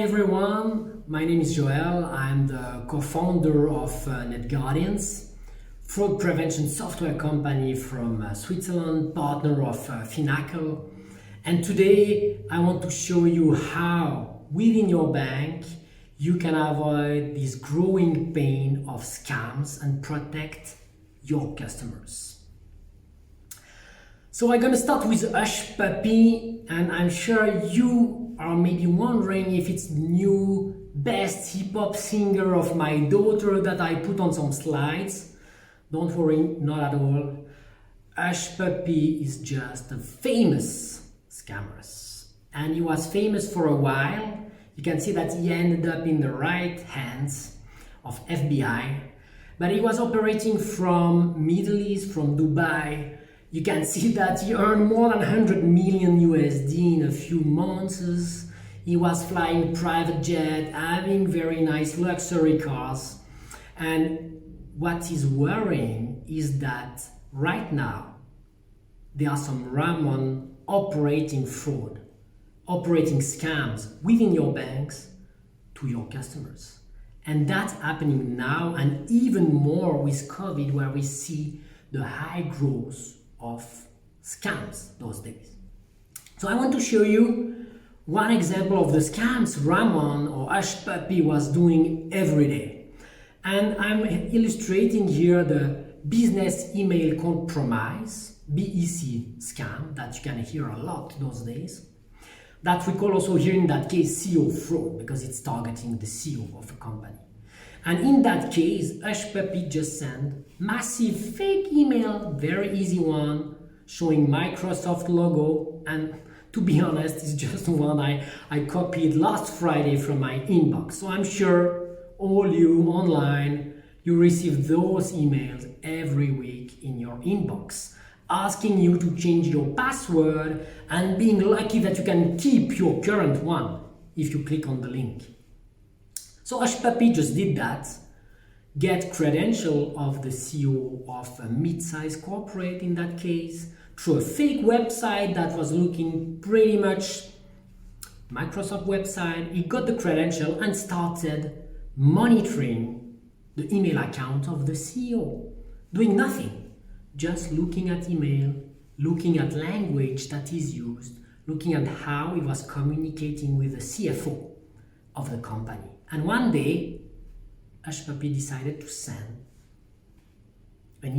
everyone, my name is Joel. I'm the co-founder of Netguardians, fraud prevention software company from Switzerland, partner of Finacle. And today I want to show you how within your bank you can avoid this growing pain of scams and protect your customers. So I'm going to start with Hush Puppy, and I'm sure you are maybe wondering if it's the new best hip-hop singer of my daughter that I put on some slides. Don't worry, not at all. Hush Puppy is just a famous scammer, and he was famous for a while. You can see that he ended up in the right hands of FBI, but he was operating from Middle East, from Dubai. You can see that he earned more than 100 million USD in a few months. He was flying private jet, having very nice luxury cars. And what is worrying is that right now there are some Ramon operating fraud, operating scams within your banks to your customers. And that's happening now, and even more with COVID, where we see the high growth of scams those days. So I want to show you one example of the scams Ramon or Hush Puppy was doing every day. And I'm illustrating here the business email compromise, BEC scam, that you can hear a lot those days. That we call also here in that case CEO fraud, because it's targeting the CEO of a company. And in that case, Hush Puppy just sent massive fake email, very easy one, showing Microsoft logo. And to be honest, it's just one I copied last Friday from my inbox. So I'm sure all you online, you receive those emails every week in your inbox, asking you to change your password and being lucky that you can keep your current one if you click on the link. So Hush Puppy just did that, get credential of the CEO of a mid-sized corporate in that case, through a fake website that was looking pretty much Microsoft website. He got the credential and started monitoring the email account of the CEO, doing nothing, just looking at email, looking at language that is used, looking at how he was communicating with the CFO of the company. And one day, Hush Puppy decided to send an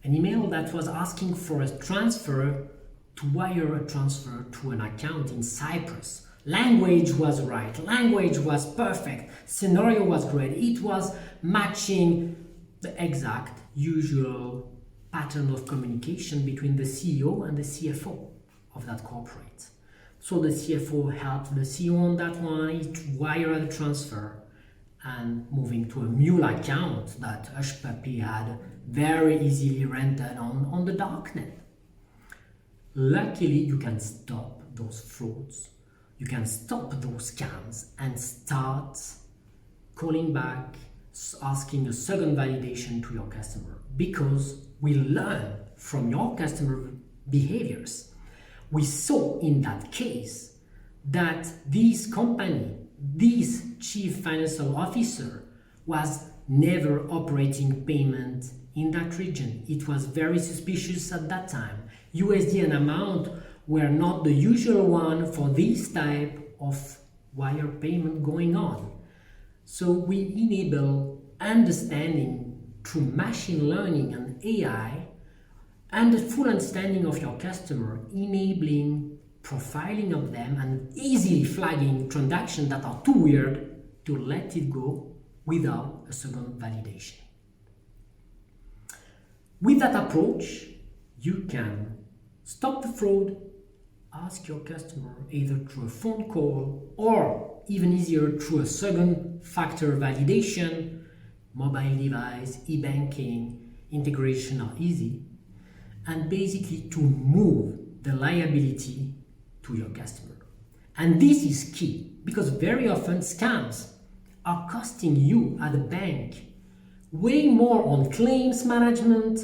email that was asking for a transfer, to wire a transfer to an account in Cyprus. Language was right, language was perfect, scenario was great. It was matching the exact usual pattern of communication between the CEO and the CFO of that corporate. So the CFO helped the CEO on that one, to wire the transfer and moving to a mule account that Hush Puppy had very easily rented on the darknet. Luckily, you can stop those frauds, you can stop those scams and start calling back, asking a second validation to your customer, because we learn from your customer behaviors. We saw in that case that this company, this chief financial officer, was never operating payment in that region. It was very suspicious at that time. USD and amount were not the usual one for this type of wire payment going on. So we enable understanding through machine learning and AI and the full understanding of your customer, enabling profiling of them and easily flagging transactions that are too weird to let it go without a second validation. With that approach, you can stop the fraud, ask your customer either through a phone call or even easier through a second factor validation, mobile device, e-banking, integration are easy, and basically to move the liability to your customer. And this is key, because very often scams are costing you at a bank way more on claims management,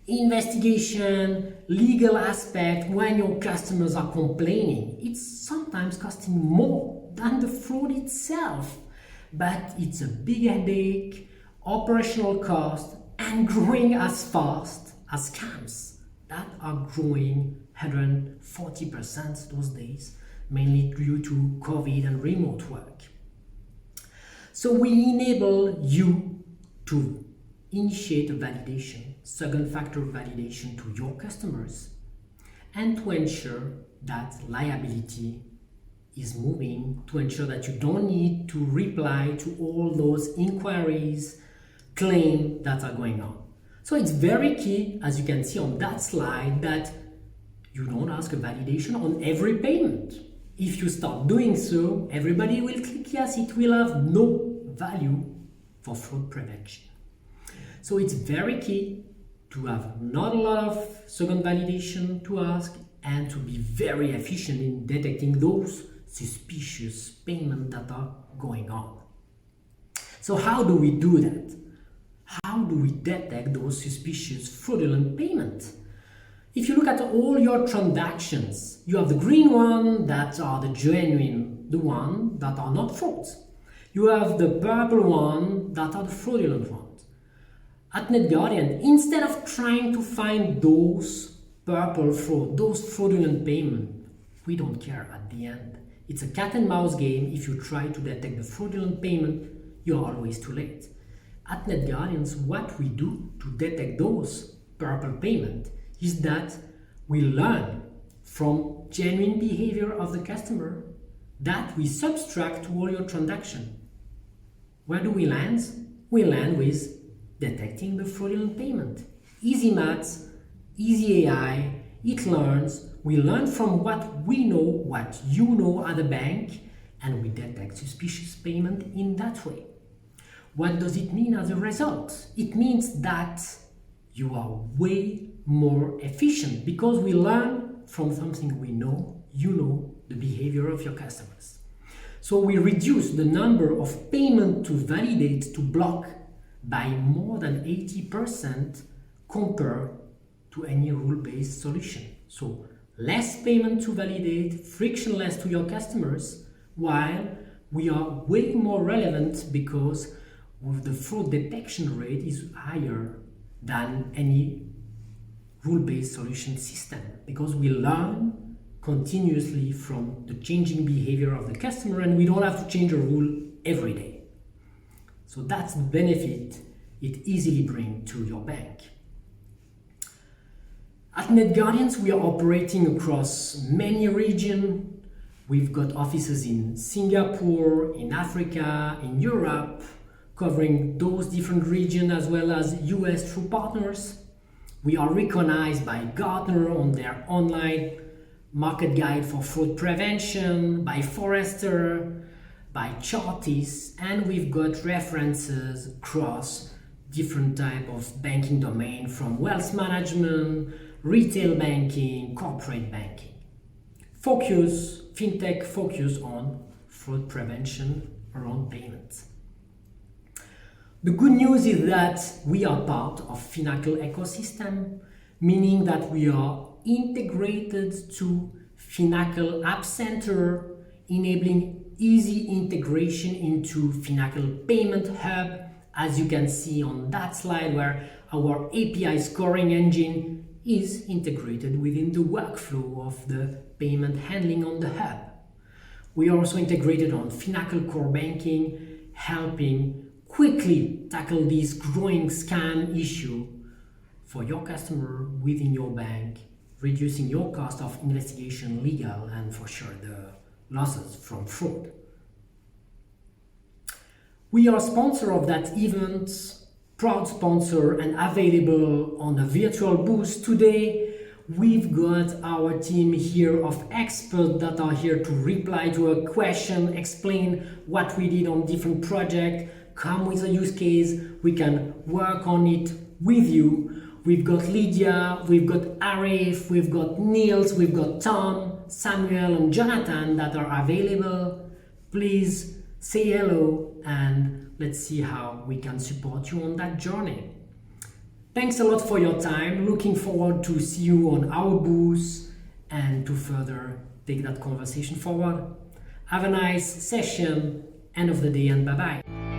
investigation, legal aspect when your customers are complaining. It's sometimes costing more than the fraud itself. But it's a big headache, operational cost, and growing as fast as scams that are growing 140% those days, mainly due to COVID and remote work. So we enable you to initiate a validation, second factor validation to your customers, and to ensure that liability is moving, to ensure that you don't need to reply to all those inquiries, claims that are going on. So it's very key, as you can see on that slide, that you don't ask a validation on every payment. If you start doing so, everybody will click yes, it will have no value for fraud prevention. So it's very key to have not a lot of second validation to ask and to be very efficient in detecting those suspicious payments that are going on. So how do we do that? How do we detect those suspicious fraudulent payments? If you look at all your transactions, you have the green one that are the genuine, the one that are not frauds. You have the purple one that are the fraudulent ones. At Netguardian, instead of trying to find those purple fraud, those fraudulent payments, we don't care at the end. It's a cat and mouse game. If you try to detect the fraudulent payment, you're always too late. At Netguardians, what we do to detect those purple payments is that we learn from genuine behavior of the customer that we subtract to all your transactions. Where do we land? We land with detecting the fraudulent payment. Easy maths, easy AI, it learns. We learn from what we know, what you know at the bank, and we detect suspicious payment in that way. What does it mean as a result? It means that you are way more efficient because we learn from something we know, you know, the behavior of your customers. So we reduce the number of payments to validate to block by more than 80% compared to any rule-based solution. So less payment to validate, frictionless to your customers, while we are way more relevant because the fraud detection rate is higher than any rule-based solution system because we learn continuously from the changing behavior of the customer and we don't have to change a rule every day. So that's the benefit it easily brings to your bank. At Netguardians, we are operating across many regions. We've got offices in Singapore, in Africa, in Europe, covering those different regions as well as US through partners. We are recognized by Gartner on their online market guide for fraud prevention, by Forrester, by Chartis, and we've got references across different types of banking domain from wealth management, retail banking, corporate banking. Fintech focus on fraud prevention around payments. The good news is that we are part of Finacle ecosystem, meaning that we are integrated to Finacle App Center, enabling easy integration into Finacle Payment Hub, as you can see on that slide where our API scoring engine is integrated within the workflow of the payment handling on the hub. We are also integrated on Finacle Core Banking, helping quickly tackle this growing scam issue for your customer within your bank, reducing your cost of investigation, legal, and for sure the losses from fraud. We are sponsor of that event, proud sponsor and available on a virtual booth today. We've got our team here of experts that are here to reply to a question, explain what we did on different projects, come with a use case, we can work on it with you. We've got Lydia, we've got Arif, we've got Niels, we've got Tom, Samuel and Jonathan that are available. Please say hello and let's see how we can support you on that journey. Thanks a lot for your time. Looking forward to see you on our booth and to further take that conversation forward. Have a nice session, end of the day, and bye bye.